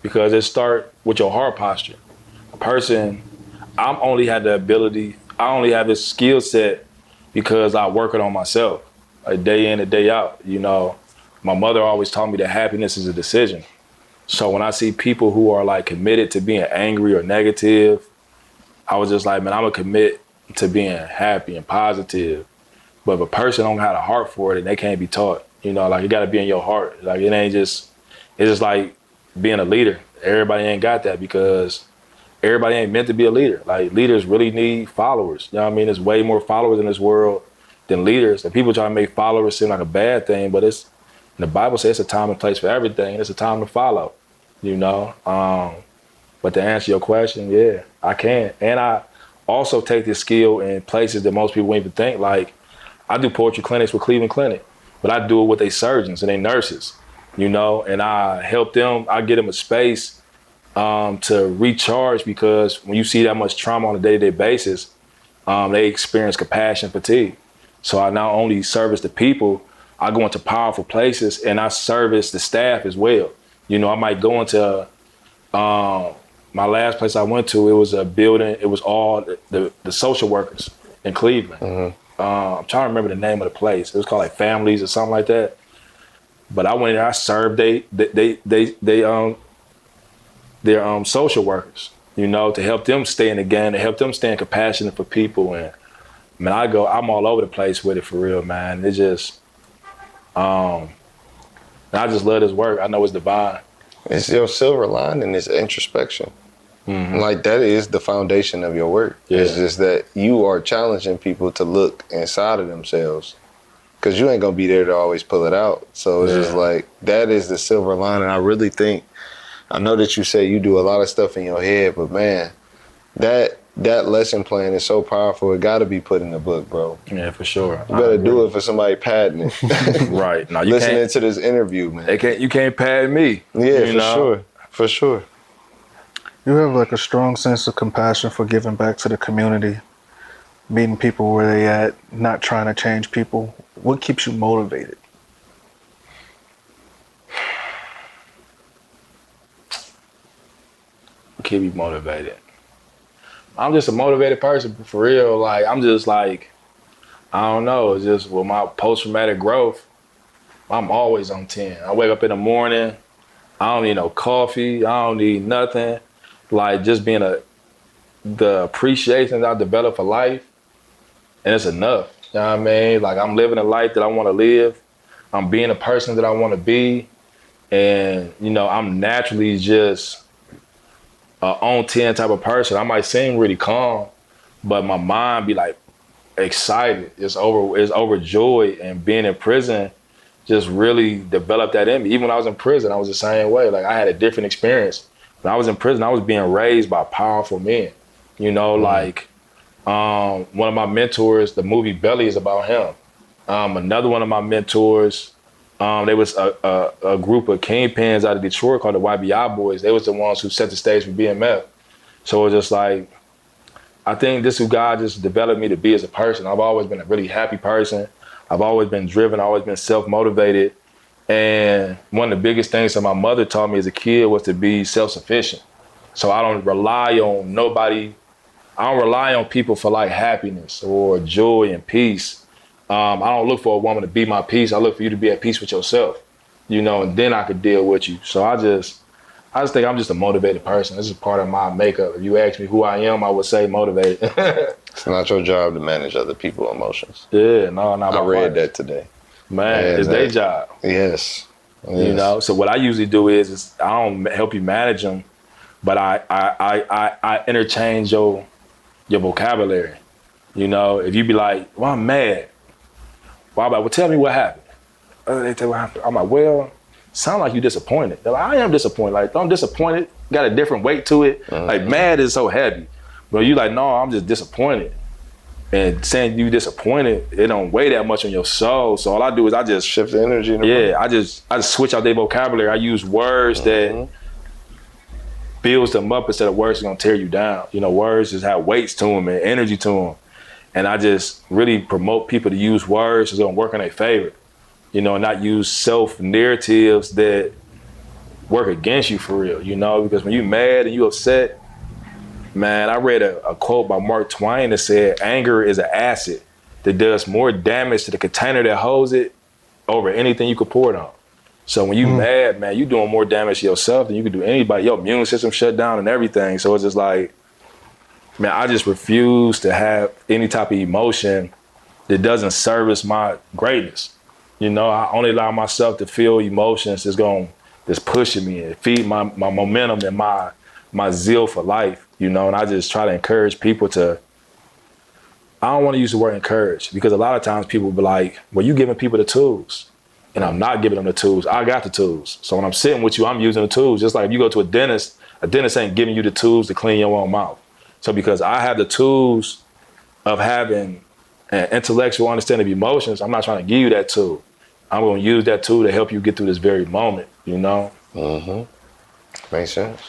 because it starts with your heart posture. A person, I only have this skill set because I work it on myself, like day in and day out. You know, my mother always taught me that happiness is a decision. So when I see people who are like committed to being angry or negative, I was just like, man, I'm gonna commit to being happy and positive. But if a person don't have a heart for it, and they can't be taught, you know, like it gotta be in your heart. Like it's just like being a leader. Everybody ain't got that, because everybody ain't meant to be a leader. Like leaders really need followers. You know what I mean? There's way more followers in this world than leaders. And people try to make followers seem like a bad thing, but the Bible says it's a time and place for everything. It's a time to follow, you know? But to answer your question, yeah, I can. And I also take this skill in places that most people wouldn't even think. Like, I do poetry clinics with Cleveland Clinic, but I do it with their surgeons and their nurses, you know, and I help them. I get them a space to recharge, because when you see that much trauma on a day-to-day basis, they experience compassion fatigue. So I not only service the people, I go into powerful places and I service the staff as well. You know, I might go into my last place I went to, it was a building, it was all the social workers in Cleveland. Mm-hmm. I'm trying to remember the name of the place. It was called like Families or something like that. But I went in there, I served their social workers, you know, to help them stay in the game, to help them stand compassionate for people. And man, I'm all over the place with it, for real, man. It's just, I just love this work. I know it's divine. It's your silver lining is introspection. Mm-hmm. Like that is the foundation of your work. Yeah. It's just that you are challenging people to look inside of themselves, because you ain't gonna be there to always pull it out. So it's just like, that is the silver lining. I really think, I know that you say you do a lot of stuff in your head, but man, that lesson plan is so powerful. It got to be put in the book, bro. Yeah, for sure. You better do it for somebody patenting it. Right. No, you listening to this interview, man. You can't patent me. Yeah, for sure. You have like a strong sense of compassion for giving back to the community, meeting people where they at, not trying to change people. What keeps you motivated? Keep me motivated. I'm just a motivated person, for real. Like, I'm just like, I don't know, it's just with my post-traumatic growth, I'm always on 10. I wake up in the morning, I don't need no coffee, I don't need nothing. Like, just being the appreciation that I developed for life, and it's enough. You know what I mean? Like, I'm living a life that I want to live. I'm being a person that I want to be. And, you know, I'm naturally just on 10 type of person. I might seem really calm, but my mind be like excited. It's overjoyed, and being in prison just really developed that in me. Even when I was in prison, I was the same way. Like, I had a different experience. When I was in prison, I was being raised by powerful men. You know, like one of my mentors, the movie Belly is about him. Another one of my mentors, there was a group of kingpins out of Detroit called the YBI Boys. They was the ones who set the stage for BMF. So it was just like, I think this is who God just developed me to be as a person. I've always been a really happy person. I've always been driven, always been self-motivated. And one of the biggest things that my mother taught me as a kid was to be self-sufficient. So I don't rely on nobody. I don't rely on people for like happiness or joy and peace. I don't look for a woman to be my peace. I look for you to be at peace with yourself, you know, and then I could deal with you. So I just think I'm just a motivated person. This is part of my makeup. If you ask me who I am, I would say motivated. It's not your job to manage other people's emotions. Yeah, no, not my I read part. that today. Man, it's their job. Yes. You know, so what I usually do is I don't help you manage them, but I interchange your vocabulary. You know, if you be like, well, I'm mad. Well, I'm like, well, tell me what happened. They tell me what happened. I'm like, well, sound like you disappointed. They're like, I am disappointed. Like, I'm disappointed. Got a different weight to it. Like, mad is so heavy. But you like, no, I'm just disappointed. And saying you disappointed, it don't weigh that much on your soul. So all I do is I just shift the energy. I just switch out their vocabulary. I use words that builds them up instead of words that's gonna tear you down. You know, words just have weights to them and energy to them. And I just really promote people to use words that's gonna work in their favor. You know, and not use self-narratives that work against you for real, you know, because when you mad and you upset, man, I read a quote by Mark Twain that said, anger is an acid that does more damage to the container that holds it over anything you could pour it on. So when you mad, man, you doing more damage to yourself than you could do anybody. Your immune system shut down and everything. So it's just like, man, I just refuse to have any type of emotion that doesn't service my greatness. You know, I only allow myself to feel emotions that's pushing me and feed my momentum and my zeal for life, you know, and I just try to encourage people to, I don't want to use the word encourage because a lot of times people be like, well, you giving people the tools. And I'm not giving them the tools. I got the tools. So when I'm sitting with you, I'm using the tools. Just like if you go to a dentist ain't giving you the tools to clean your own mouth. So because I have the tools of having an intellectual understanding of emotions, I'm not trying to give you that tool. I'm going to use that tool to help you get through this very moment, you know? Makes sense.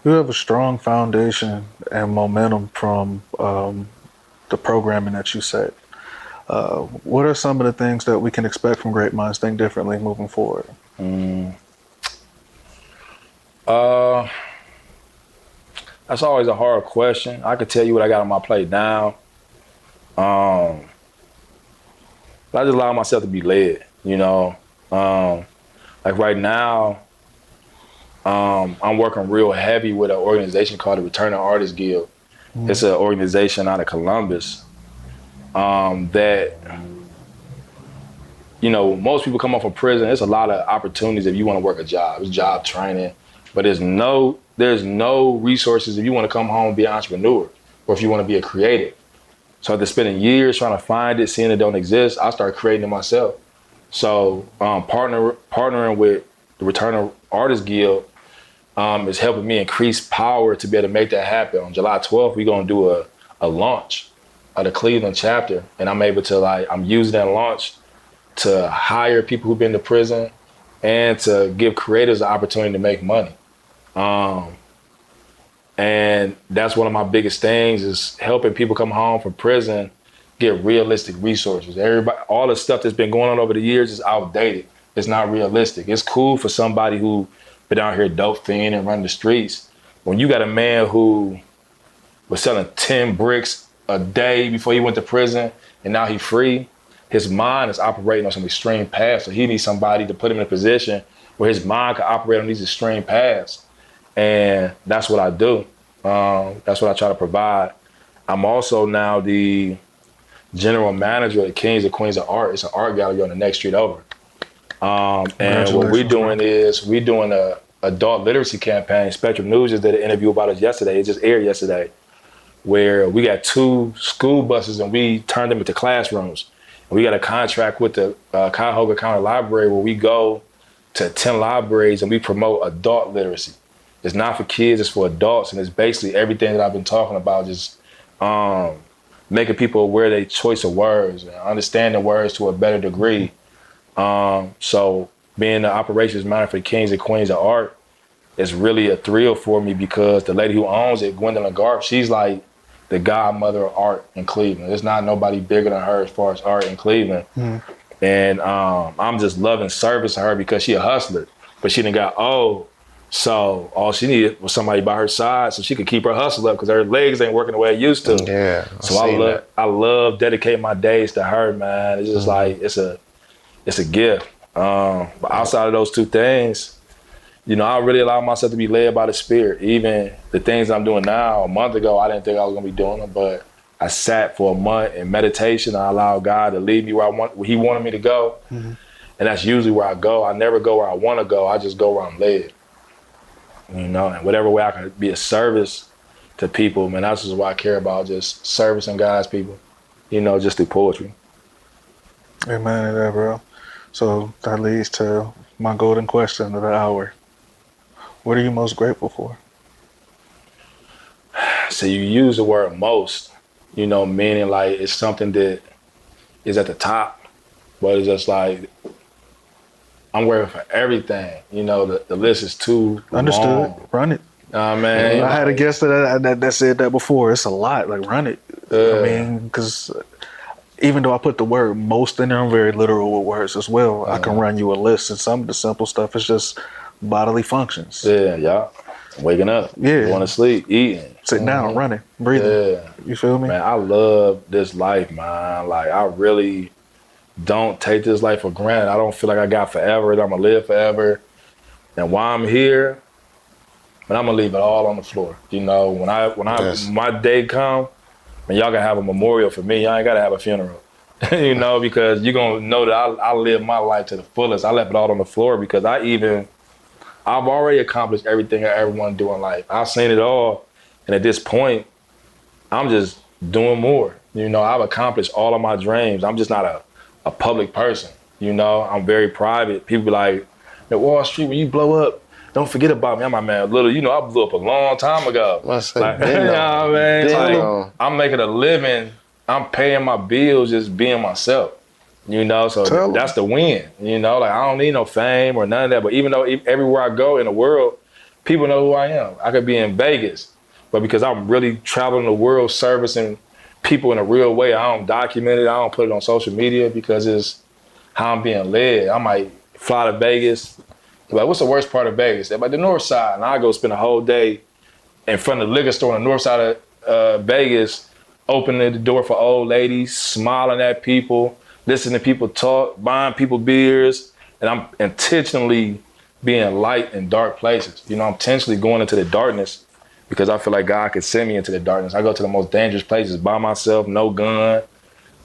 You have a strong foundation and momentum from the programming that you set. What are some of the things that we can expect from Great Minds Think Differently moving forward? That's always a hard question. I could tell you what I got on my plate now. But I just allow myself to be led, you know? Like right now, I'm working real heavy with an organization called the Returning Artists Guild. It's an organization out of Columbus that, you know, most people come off from prison. There's a lot of opportunities if you want to work a job. It's job training, but there's no resources if you want to come home and be an entrepreneur or if you want to be a creative. So after spending years trying to find it, seeing it don't exist, I started creating it myself. So partnering with the Returning Artists Guild is helping me increase power to be able to make that happen. On July 12th, we're going to do a launch of the Cleveland chapter. And I'm able to I'm using that launch to hire people who've been to prison and to give creators the opportunity to make money. And that's one of my biggest things is helping people come home from prison, get realistic resources. All the stuff that's been going on over the years is outdated. It's not realistic. It's cool for somebody who been out here dope fiending and running the streets. When you got a man who was selling 10 bricks a day before he went to prison and now he's free, his mind is operating on some extreme paths. So he needs somebody to put him in a position where his mind can operate on these extreme paths. And that's what I do. That's what I try to provide. I'm also now the general manager at Kings and Queens of Art. It's an art gallery on the next street over. And what we're doing is we're doing a adult literacy campaign. Spectrum News just did an interview about us yesterday. It just aired yesterday, where we got 2 school buses and we turned them into classrooms. And we got a contract with the Cuyahoga County Library where we go to 10 libraries and we promote adult literacy. It's not for kids, it's for adults. And it's basically everything that I've been talking about, just making people aware of their choice of words and understanding words to a better degree. So being the operations manager for Kings and Queens of Art is really a thrill for me because the lady who owns it, Gwendolyn Garp, she's like the godmother of art in Cleveland. There's not nobody bigger than her as far as art in Cleveland. And I'm just loving service to her because she a hustler, but she done got old. So all she needed was somebody by her side so she could keep her hustle up because her legs ain't working the way it used to. Yeah. So I love dedicating my days to her, man. It's just like, it's a gift. But outside of those 2 things, you know, I really allow myself to be led by the Spirit. Even the things I'm doing now, a month ago, I didn't think I was gonna be doing them, but I sat for a month in meditation. I allowed God to lead me where He wanted me to go. And that's usually where I go. I never go where I wanna go. I just go where I'm led. You know, and whatever way I can be a service to people, man, that's just what I care about, just servicing God's people, you know, just through poetry. Amen to that, bro. So that leads to my golden question of the hour. What are you most grateful for? So you use the word most, meaning like it's something that is at the top, but it's just like I'm grateful for everything. The list is too Understood. long. Run it. Man, I had a like, guest that said that before. It's a lot. Like, run it. I mean, because even though I put the word most in there, I'm very literal with words as well. I can run you a list, and some of the simple stuff is just bodily functions. yeah. Waking up, Yeah. going to sleep, eating. Sitting down, running, breathing. Yeah. You feel me? Man, I love this life, man. Like, I really don't take this life for granted. I don't feel like I got forever, that I'm gonna live forever. And while I'm here, man, I'm gonna leave it all on the floor. Yes. My day come, man, y'all gonna have a memorial for me. Y'all ain't gotta have a funeral. Because you're gonna know that I live my life to the fullest. I left it all on the floor because I've already accomplished everything I ever want to do in life. I've seen it all. And at this point, I'm just doing more. I've accomplished all of my dreams. I'm just not a public person. I'm very private. People be like, at Wall Street, when you blow up, don't forget about me. I'm like, man, little, I blew up a long time ago. I say, Like, been what on, I mean? been Like, on. I'm making a living. I'm paying my bills just being myself. So Tell that's them. the win. Like, I don't need no fame or none of that. But even though everywhere I go in the world, people know who I am. I could be in Vegas, but because I'm really traveling the world servicing people in a real way, I don't document it. I don't put it on social media because it's how I'm being led. I might fly to Vegas. Like, what's the worst part of Vegas? They're like the north side. And I go spend a whole day in front of the liquor store on the north side of Vegas, opening the door for old ladies, smiling at people, listening to people talk, buying people beers. And I'm intentionally being light in dark places. I'm intentionally going into the darkness because I feel like God could send me into the darkness. I go to the most dangerous places by myself, no gun,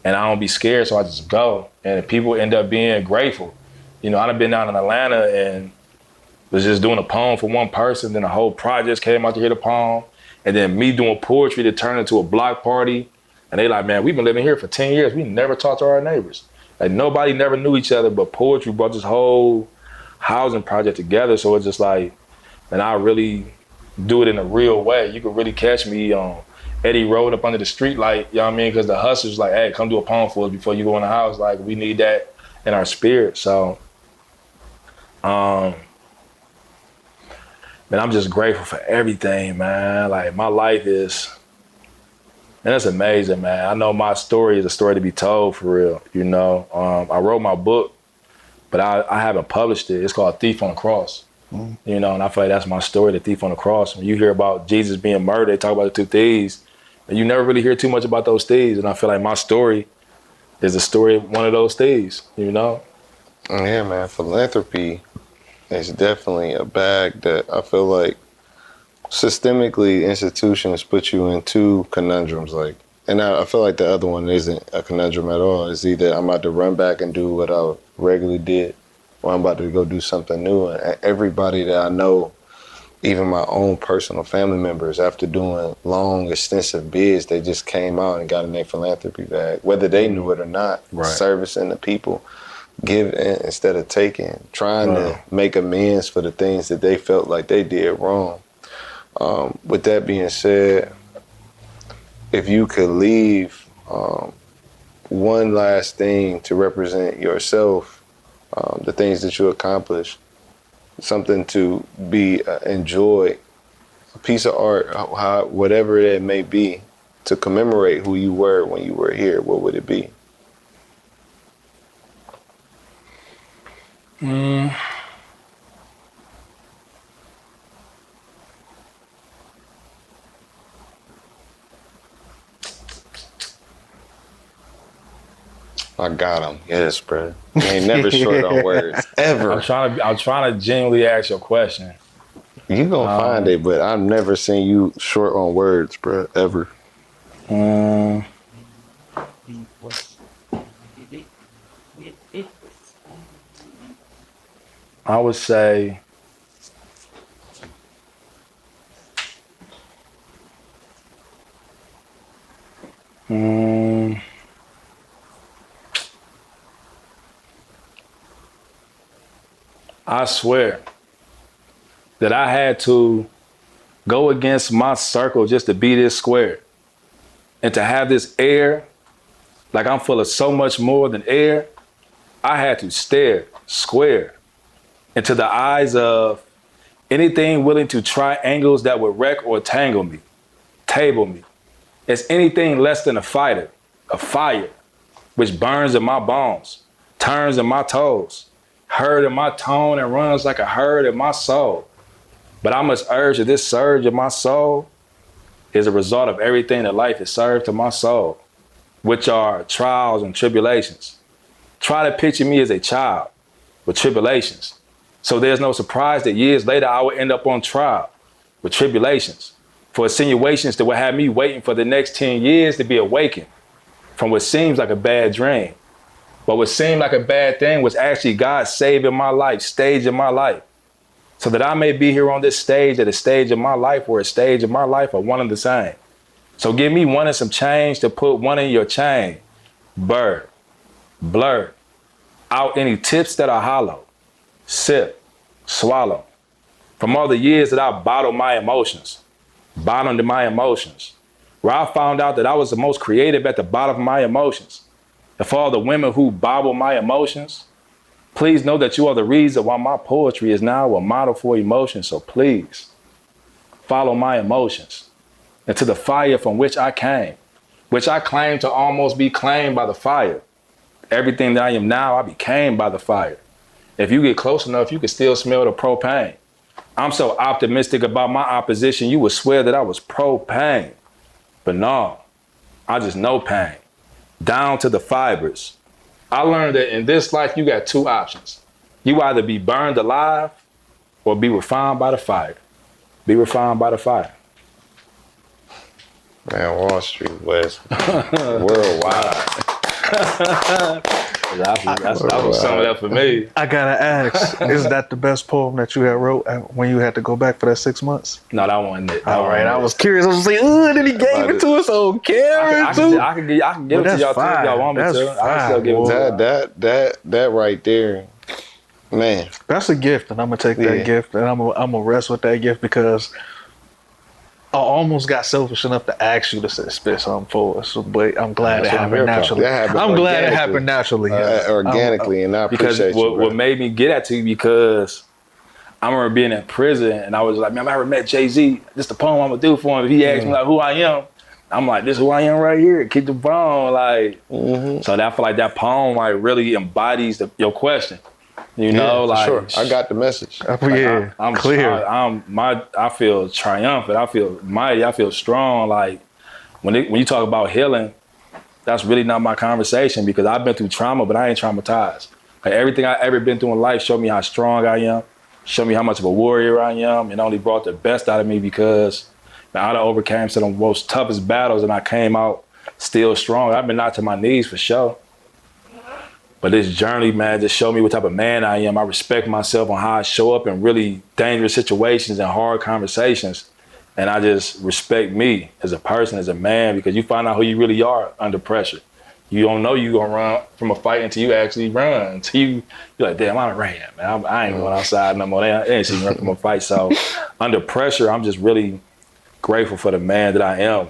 and I don't be scared, so I just go. And people end up being grateful. I've been down in Atlanta and was just doing a poem for one person, then the whole project came out to hear the poem, and then me doing poetry to turn into a block party. And they like, man, we've been living here for 10 years. We never talked to our neighbors. Like, nobody never knew each other, but poetry brought this whole housing project together. So it's just like, and I really do it in a real way. You could really catch me on Eddie Road up under the street light, you know what I mean? Because the hustlers like, hey, come do a poem for us before you go in the house. Like, we need that in our spirit. So, man, I'm just grateful for everything, man. Like, my life is, and that's amazing, man. I know my story is a story to be told for real, I wrote my book, but I haven't published it. It's called Thief on the Cross. And I feel like that's my story, the thief on the cross. When you hear about Jesus being murdered, they talk about the two thieves, and you never really hear too much about those thieves. And I feel like my story is the story of one of those thieves, Yeah, man. Philanthropy is definitely a bag that I feel like systemically institutions put you in two conundrums. Like, and I feel like the other one isn't a conundrum at all. It's either I'm about to run back and do what I regularly did, or I'm about to go do something new. And everybody that I know, even my own personal family members, after doing long, extensive bids, they just came out and got in their philanthropy bag, whether they knew it or not. Right. Servicing the people, giving instead of taking, trying to make amends for the things that they felt like they did wrong. With that being said, if you could leave one last thing to represent yourself, the things that you accomplished, something to be enjoyed, a piece of art, whatever it may be, to commemorate who you were when you were here, what would it be? I got him. Yes, bro. You ain't never short on words, ever. I'm trying to genuinely ask your question. You gonna find it, but I've never seen you short on words, bro, ever. I would say, I swear that I had to go against my circle just to be this square. And to have this air, like I'm full of so much more than air, I had to stare square into the eyes of anything willing to try angles that would wreck or tangle me, table me. It's anything less than a fighter, a fire, which burns in my bones, turns in my toes, heard in my tone and runs like a herd in my soul. But I must urge that this surge in my soul is a result of everything that life has served to my soul, which are trials and tribulations. Try to picture me as a child with tribulations. So there's no surprise that years later I would end up on trial with tribulations for insinuations that would have me waiting for the next 10 years to be awakened from what seems like a bad dream. But what seemed like a bad thing was actually God saving my life, stage in my life, so that I may be here on this stage at a stage of my life where a stage of my life are one and the same. So give me one and some change to put one in your chain. Bird, blur, out any tips that are hollow. Sip, swallow. From all the years that I bottled my emotions, bottomed my emotions, where I found out that I was the most creative at the bottom of my emotions. And for all the women who bobble my emotions, please know that you are the reason why my poetry is now a model for emotion. So please follow my emotions into the fire from which I came, which I claim to almost be claimed by the fire. Everything that I am now, I became by the fire. If you get close enough, you can still smell the propane. I'm so optimistic about my opposition, you would swear that I was pro-pain. But no, I just know pain, down to the fibers. I learned that in this life, you got two options. You either be burned alive or be refined by the fire. Be refined by the fire. Man, Wallstreet Wes, worldwide. That was some of that for me. I gotta ask, is that the best poem that you had wrote when you had to go back for that 6 months? No, that wasn't it. All right, I was curious. I was like, ooh, then he gave it to us on camera too. I can give it to y'all too if y'all want me to. I can still give it to y'all. That right there, man. That's a gift, and I'm gonna take that gift, and I'm gonna rest with that gift because I almost got selfish enough to ask you to spit something for us, but I'm glad it happened naturally. I'm glad it happened naturally. Organically, and I appreciate because what made me get at you because I remember being in prison and I was like, man, I ever met Jay-Z. This the poem I'm gonna do for him. If he asks me like who I am, I'm like, this is who I am right here. Keep the phone, like. So I feel like that poem like really embodies your question. You know, like sure. I got the message. I'm clear. I feel triumphant. I feel mighty. I feel strong. Like when you talk about healing, that's really not my conversation because I've been through trauma, but I ain't traumatized. Like everything I ever been through in life showed me how strong I am, showed me how much of a warrior I am, and only brought the best out of me because I overcame some of the most toughest battles and I came out still strong. I've been knocked to my knees for sure. But this journey, man, just showed me what type of man I am. I respect myself on how I show up in really dangerous situations and hard conversations. And I just respect me as a person, as a man, because you find out who you really are under pressure. You don't know you're gonna run from a fight until you actually run. Until you're like, damn, I done ran, man. I ain't going outside no more. They ain't seen me run from a fight. So under pressure, I'm just really grateful for the man that I am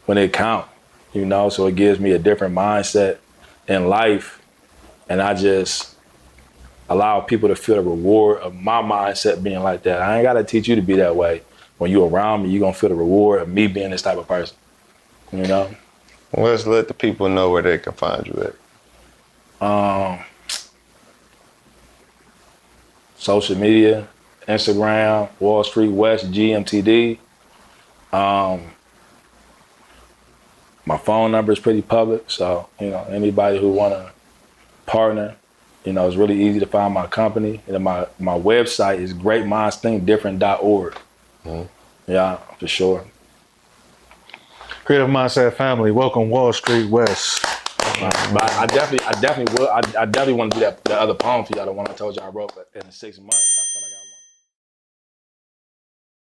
when it counts, you know? So it gives me a different mindset in life. And I just allow people to feel the reward of my mindset being like that. I ain't got to teach you to be that way. When you're around me, you're going to feel the reward of me being this type of person, you know? Well, let's let the people know where they can find you at. Social media, Instagram, Wallstreet Wes, GMTD. My phone number is pretty public, so, you know, anybody who want to partner, you know, it's really easy to find my company. And my website is greatmindsthinkdifferent.org. Yeah, for sure. Creative Mindset family, welcome Wallstreet Wes. But I definitely want to do that the other poem for y'all, the one I told you I wrote in 6 months.